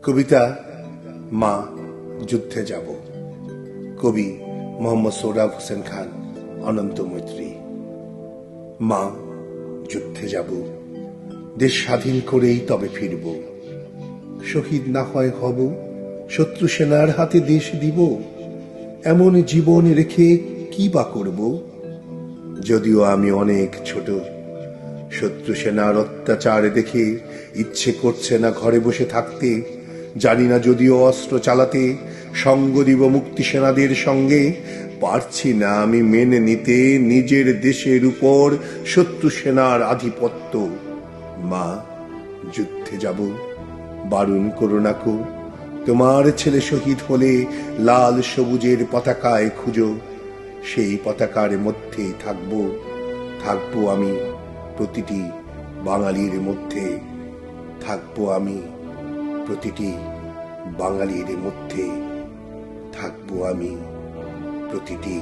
কবিতা মা যুদ্ধে যাব। কবি মোহাম্মদ সোহরাব হোসেন খান, অনন্ত মৈত্রী। মা যুদ্ধে যাব, দেশ স্বাধীন করেই তবে ফিরব। শহীদ না হয় হব, শত্রু সেনার হাতে দেশ দিব। এমন জীবন রেখে কি বা করব? যদিও আমি অনেক ছোট, শত্রু সেনার অত্যাচার দেখে ইচ্ছে করছে না ঘরে বসে থাকতে। জানি না যদিও অস্ত্র চালাতে, সঙ্গ দিব মুক্তি সেনাদের সঙ্গে। পারছি না আমি মেনে নিতে নিজের দেশের উপর শত্রু সেনার আধিপত্য। মা যুদ্ধে যাব, বারণ করো না কো। তোমার ছেলে শহীদ হলে লাল সবুজের পতাকায় খুঁজো। সেই পতাকার মধ্যেই থাকবো আমি প্রতিটি বাঙালির মধ্যে। থাকবো আমি প্রতিটি বাঙালির মধ্যে। থাকবো আমি প্রতিটি